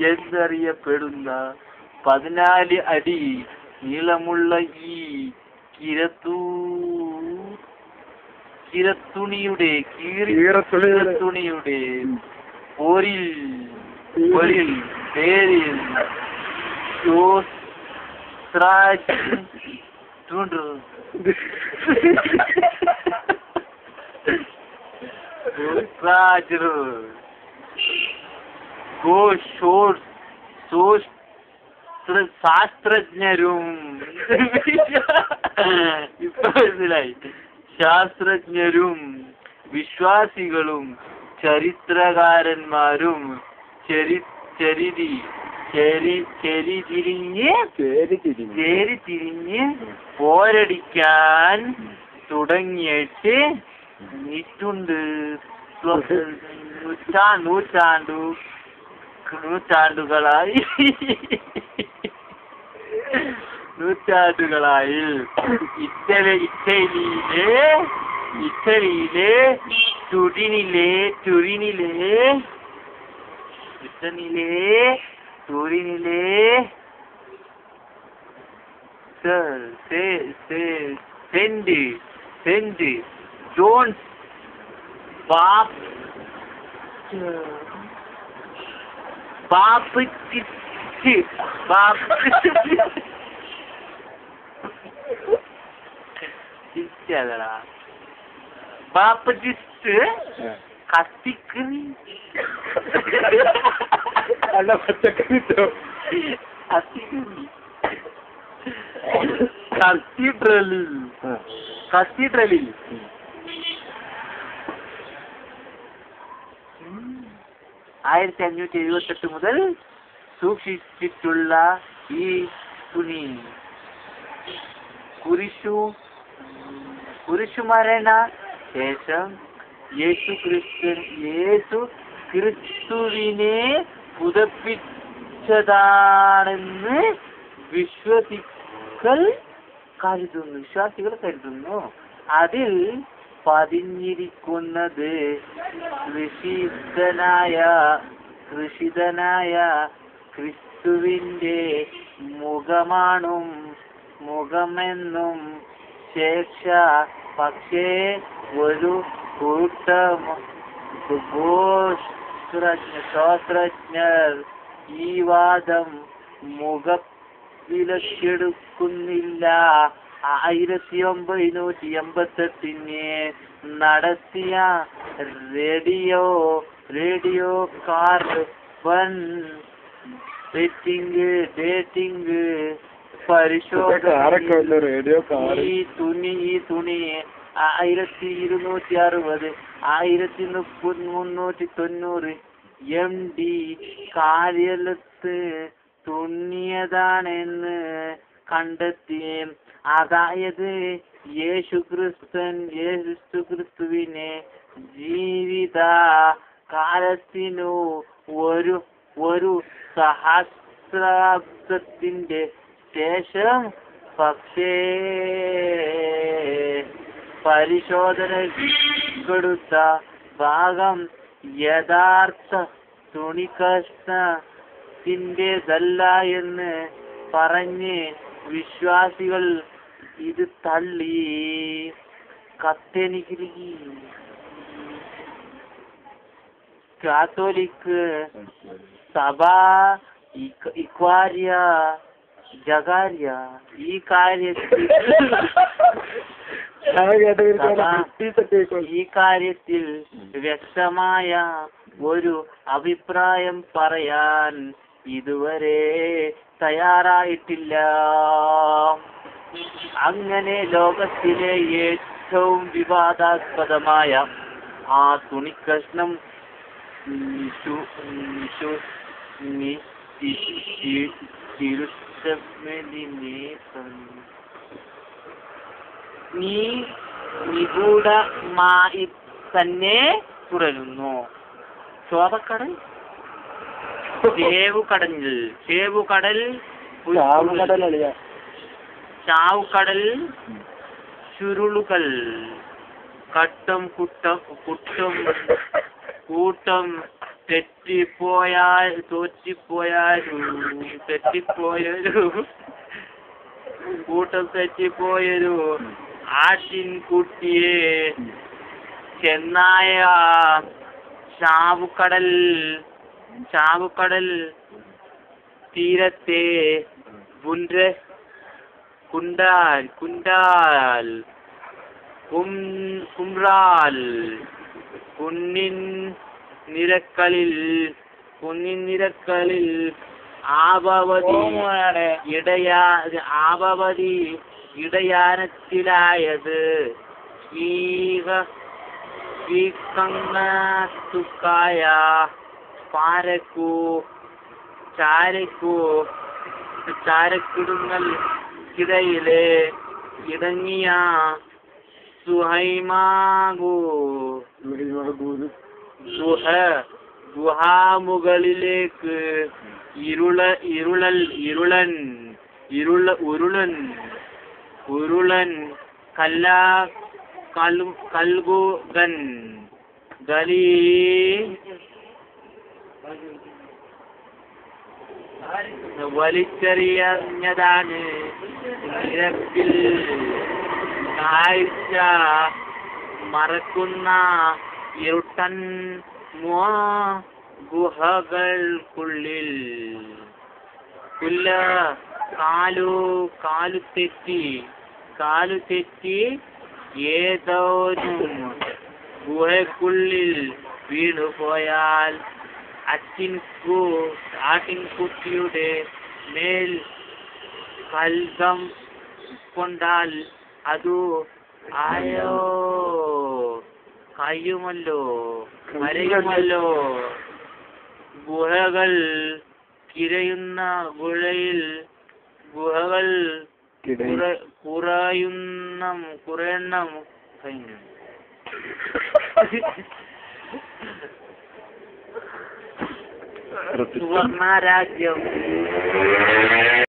എന്നറിയപ്പെടുന്ന 14 അടി നീളമുള്ള ഈ കീറത്തുണിയുടെ പേരിൽ ശാസ്ത്രജ്ഞരും ശാസ്ത്രജ്ഞരും വിശ്വാസികളും ചരിത്രകാരന്മാരും ചേരിതിരിഞ്ഞ് പോരടിക്കാൻ തുടങ്ങിയിട്ട് നൂറ്റാണ്ടുകളായി ഇറ്റലിയിലെ തുരിനിലെ സെന്റ് ജോൺസ് ബാപ്പറ്റിസ്റ്റ് കത്തിക്കറി അല്ല പച്ചക്കറി കത്തീഡ്രലിൽ 1578 മുതൽ സൂക്ഷിച്ചിട്ടുള്ള ഈ തുണി കുരിശുമരണ ശേഷം യേശു ക്രിസ്തുവിനെ പുതപ്പിച്ചതാണെന്ന് വിശ്വാസികൾ കരുതുന്നു. അതിൽ പതിഞ്ഞിരിക്കുന്നത് കൃഷിതനായ ക്രിസ്തുവിന്റെ മുഖമെന്നും പക്ഷേ ഒരു കൂട്ടം ശാസ്ത്രജ്ഞർ ഈ വാദം വിലക്കെടുക്കുന്നില്ല. 1988 നടത്തിയ റേഡിയോ കാർബൺ ഡേറ്റിംഗ് പരിശോധന ഈ തുണി 1260 1390 MD കാലത്ത് തുന്നിയതാണെന്ന് കണ്ടെത്തി. അതായത് യേശുക്രിസ്തുവിനെ ജീവിത കാലത്തിനു ഒരു സഹസ്രാബ്ദത്തിന്റെ ശേഷം. പക്ഷേ പരിശോധനക്കെടുത്ത ഭാഗം യഥാർത്ഥ തുണിക്കഷ്ണത്തിൻ്റെതല്ല എന്ന് പറഞ്ഞ് വിശ്വാസികൾ ഇത് തള്ളി. കാത്തോലിക് സഭ ഈ കാര്യത്തിൽ വ്യക്തമായ ഒരു അഭിപ്രായം പറയാൻ ഇതുവരെ തയ്യാറായിട്ടില്ല. അങ്ങനെ ലോകത്തിലെ ഏറ്റവും വിവാദാസ്പദമായ ആ തുണിക്കഷ്ണം നിഗൂഢമായി തന്നെ തുടരുന്നു. ചേവുകടൽ, ചാവുകടൽ, ചുരുളുകൾ, കൂട്ടം തെറ്റിപ്പോയൊരു കൂട്ടം തെറ്റിപ്പോയൊരു ആട്ടിൻകുട്ടിയെ ചെന്നായ ചാവുകടൽ തീരത്തെ കുന്നിൻ നിരക്കളിൽ ആപവതി ഇടയാനത്തിലായത് സ്വീകങ്ങത്തുക്കായ ചാരക്കിടുങ്ങൾക്കിടയിലെ ഇടങ്ങിയ ഗുഹാമുകളിലേക്ക് ഉരുളൻ കൽകുകൻ വലിച്ചെറിഞ്ഞതാണ് നിരപ്പിൽ കാഴ്ച മറക്കുന്ന ഇരുട്ടൻ ഗുഹകൾക്കുള്ളിൽ കാലുതെറ്റി ഏതോരും ഗുഹയ്ക്കുള്ളിൽ വീണുപോയാൽ ആട്ടിൻകുട്ടിയുടെ മേൽ കൽകം കൊണ്ടാൽ അതു കരയുമല്ലോ. ഗുഹകൾ കുറയെണ്ണം കഴിഞ്ഞു. സുവർണ രാജ്യം